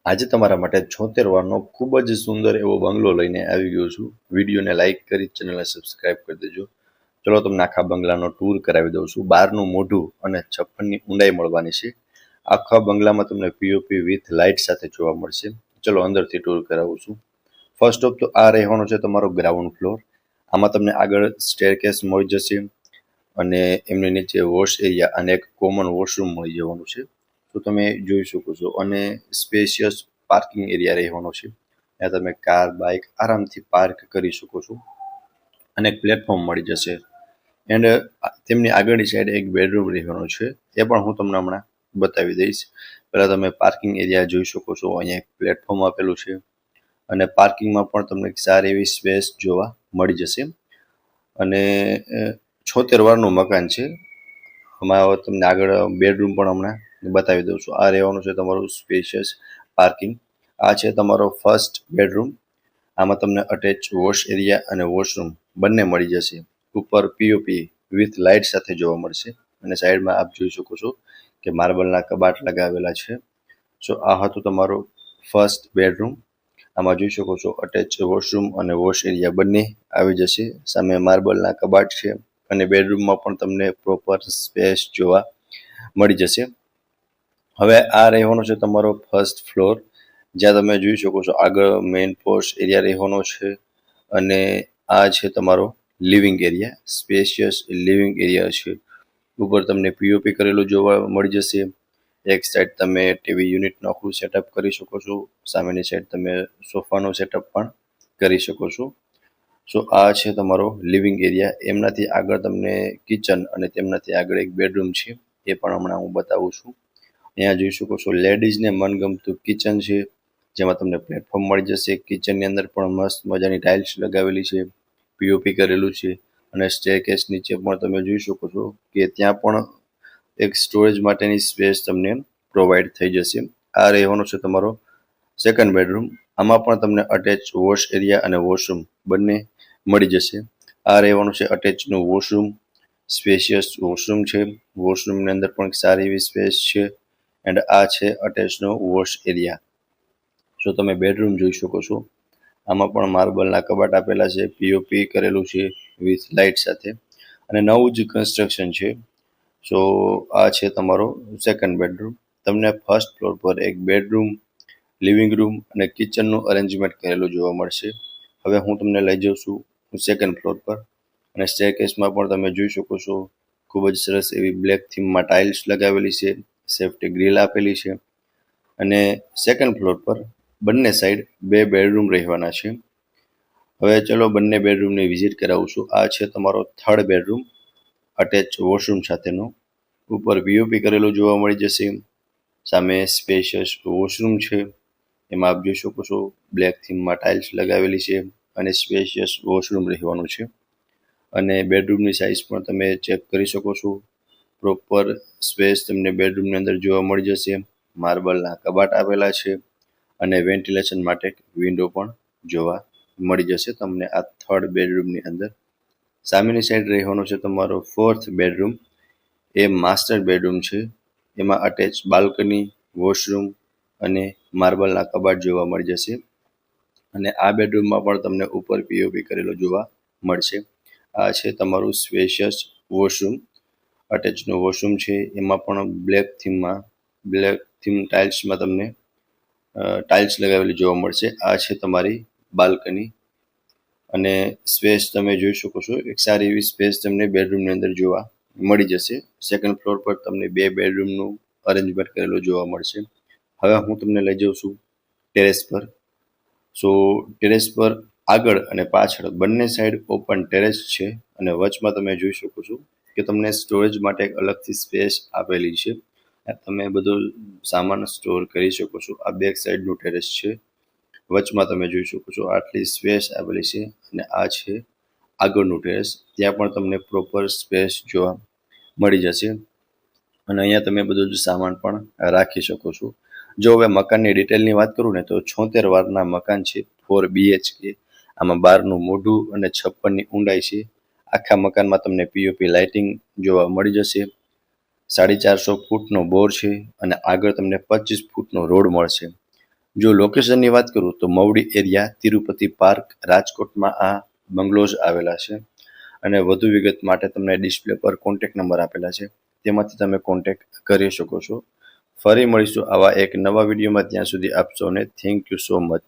આજે તમારા માટે 76 વારનો ખૂબ જ સુંદર એવો બંગલો લઈને આવી ગયો છું. વિડીયોને લાઇક કરી ચેનલને સબસ્ક્રાઇબ કરી દેજો. ચલો તમને આખા બંગલાનો ટૂર કરાવી દઉં છું. બહારનું મોઢું અને 56ની ઊંડાઈ મળવાની છે. આખા બંગલામાં તમને પીઓપી વિથ લાઇટ સાથે જોવા મળશે. ચલો અંદરથી ટૂર કરાવું છું. ફર્સ્ટ ઓફ તો આ રહેવાનો છે તમારો ગ્રાઉન્ડ ફ્લોર. આમાં તમને આગળ સ્ટેરકેસ મળી જશે અને એમની નીચે વોશ એરિયા અને એક કોમન વોશરૂમ મળી જવાનું છે. તો તમે જોઈ શકો છો અને સ્પેશિયસ પાર્કિંગ એરિયા રહેવાનો છે. ત્યાં તમે કાર બાઇક આરામથી પાર્ક કરી શકો છો અને એક પ્લેટફોર્મ મળી જશે. એન્ડ તેમની આગળની સાઈડ એક બેડરૂમ રહેવાનો છે, એ પણ હું તમને હમણાં બતાવી દઈશ. પહેલાં તમે પાર્કિંગ એરિયા જોઈ શકો છો. અહીંયા એક પ્લેટફોર્મ આપેલું છે અને પાર્કિંગમાં પણ તમને એક સારી એવી સ્પેસ જોવા મળી જશે. અને 76 વારનું મકાન છે. આમાં તમને આગળ બેડરૂમ પણ હમણાં બતાવી દઉં છું. આ રહેવાનું છે તમારું સ્પેશિયસ પાર્કિંગ. આ છે તમારો ફર્સ્ટ બેડરૂમ. આમાં તમને અટેચ વોશ એરિયા અને વોશરૂમ બંને મળી જશે. ઉપર પીઓપી વિથ લાઇટ સાથે જોવા મળશે અને સાઈડમાં આપ જોઈ શકો છો કે માર્બલના કબાટ લગાવેલા છે. સો આ હતું તમારો ફર્સ્ટ બેડરૂમ. આમાં જોઈ શકો છો અટેચ વોશરૂમ અને વોશ એરિયા બંને આવી જશે. સામે માર્બલના કબાટ છે અને બેડરૂમમાં પણ તમને પ્રોપર સ્પેસ જોવા મળી જશે. હવે આ રહેવાનો છે તમારો ફર્સ્ટ ફ્લોર, જ્યાં તમે જોઈ શકો છો આગળ મેઇન પોશ એરિયા રહેવાનો છે અને આ છે તમારો living area, spacious living area છે. ઉપર તમને પીઓપી કરેલું જોવા મળી જશે. એક સાઈડ તમે ટીવી યુનિટનું આખું સેટઅપ કરી શકો છો. સામેની સાઈડ તમે સોફાનો સેટઅપ પણ કરી શકો છો. સો આ છે તમારો લિવિંગ એરિયા. એમનાથી આગળ તમને કિચન અને તેમનાથી આગળ એક બેડરૂમ છે, એ પણ હમણાં હું બતાવું છું. અહીંયા જોઈ શકો છો લેડીઝને મનગમતું કિચન છે, જેમાં તમને પ્લેટફોર્મ મળી જશે. કિચનની અંદર પણ મસ્ત મજાની ટાઇલ્સ લગાવેલી છે, પીઓપી કરેલું છે અને સ્ટેરકેસ નીચે પણ તમે જોઈ શકો છો કે ત્યાં પણ એક સ્ટોરેજ માટેની સ્પેસ તમને પ્રોવાઈડ થઈ જશે. આ રહેવાનો છે તમારો સેકન્ડ બેડરૂમ. આમાં પણ તમને અટેચ વોશ એરિયા અને વોશરૂમ બંને મળી જશે. આ રહેવાનું છે અટેચનું વોશરૂમ, સ્પેશિયસ વોશરૂમ છે. વોશરૂમની અંદર પણ સારી એવી સ્પેસ છે એન્ડ આ છે અટેચનો વોશ એરિયા. સો તમે બેડરૂમ જોઈ શકો છો. આમાં પણ માર્બલના કબાટ આપેલા છે, પીઓપી કરેલું છે વિથ લાઇટ સાથે અને નવું જ કન્સ્ટ્રક્શન છે. સો આ છે તમારો સેકન્ડ બેડરૂમ. તમને ફર્સ્ટ ફ્લોર પર એક બેડરૂમ, લિવિંગ રૂમ અને કિચનનું અરેન્જમેન્ટ કરેલું જોવા મળશે. હવે હું તમને લઈ જાઉં છું સેકન્ડ ફ્લોર પર અને સ્ટેરકેસમાં પણ તમે જોઈ શકો છો ખૂબ જ સરસ એવી બ્લેક થીમમાં ટાઇલ્સ લગાવેલી છે, સેફ્ટી ગ્રીલ આપેલી છે અને સેકન્ડ ફ્લોર પર બંને સાઈડ બે બેડરૂમ રહેવાના છે. હવે ચલો બંને બેડરૂમની વિઝિટ કરાવું છું. આ છે તમારો થર્ડ બેડરૂમ, અટેચ વોશરૂમ સાથેનો. ઉપર પીઓપી કરેલું જોવા મળી જશે. સામે સ્પેશિયસ વોશરૂમ છે, એમાં આપ જોઈ શકો છો બ્લેક થીમમાં ટાઇલ્સ લગાવેલી છે અને સ્પેશિયસ વોશરૂમ રહેવાનું છે. અને બેડરૂમની સાઇઝ પણ તમે ચેક કરી શકો છો. પ્રોપર સ્પેસ તમને બેડરૂમની અંદર જોવા મળી જશે. માર્બલના કબાટ આવેલા છે અને વેન્ટિલેશન માટે વિન્ડો પણ જોવા મળી જશે તમને આ થર્ડ બેડરૂમની અંદર. સામેની સાઈડ રહેવાનો છે તમારો ફોર્થ બેડરૂમ. એ માસ્ટર બેડરૂમ છે. એમાં અટેચ બાલ્કની, વોશરૂમ અને માર્બલના કબાટ જોવા મળી જશે અને આ બેડરૂમમાં પણ તમને ઉપર પીઓપી કરેલો જોવા મળશે. આ છે તમારું સ્પેશિયસ વોશરૂમ. અટેચનું વોશરૂમ છે, એમાં પણ બ્લેક થીમ ટાઇલ્સમાં તમને ટાઇલ્સ લગાવેલી જોવા મળશે. આ છે તમારી બાલ્કની અને સ્પેસ તમે જોઈ શકો છો. એક સારી એવી સ્પેસ તમને બેડરૂમની અંદર જોવા મળી જશે. સેકન્ડ ફ્લોર પર તમને બે બેડરૂમનું અરેન્જમેન્ટ કરેલું જોવા મળશે. હવે હું તમને લઈ જાઉં છું ટેરેસ પર. સો ટેરેસ પર આગળ અને પાછળ બંને સાઈડ ઓપન ટેરેસ છે અને વચમાં તમે જોઈ શકો છો કે તમને સ્ટોરેજ માટે એક અલગથી સ્પેસ આપેલી છે. તમે બધો સામાન સ્ટોર કરી શકો છો. આ બેક સાઈડનું ટેરેસ છે. વચમાં તમે જોઈ શકો છો આટલી સ્પેસ આપેલી છે અને આ છે આગળનું ટેરેસ. ત્યાં પણ તમને પ્રોપર સ્પેસ જોવા મળી જશે અને અહીંયા તમે બધું જ સામાન પણ રાખી શકો છો. જો હવે મકાનની ડિટેલની વાત કરું ને તો 76 વારના મકાન છે, 4 BHK. આમાં 12નું મોઢું અને 56ની ઊંડાઈ છે. આખા મકાનમાં તમને પીઓપી લાઇટિંગ જોવા મળી જશે. 450 ફૂટનો બોર છે અને આગળ તમને 25 ફૂટનો રોડ મળશે. જો લોકેશનની વાત કરું તો મવડી એરિયા, તિરુપતિ પાર્ક, રાજકોટમાં આ બંગલોઝ આવેલા છે. અને વધુ વિગત માટે તમને ડિસ્પ્લે પર કોન્ટેક્ટ નંબર આપેલા છે, તેમાંથી તમે કોન્ટેક્ટ કરી શકો છો. ફરી મળીશું આવા એક નવા વિડીયોમાં. ત્યાં સુધી આપ સૌને થેન્ક યુ સો મચ.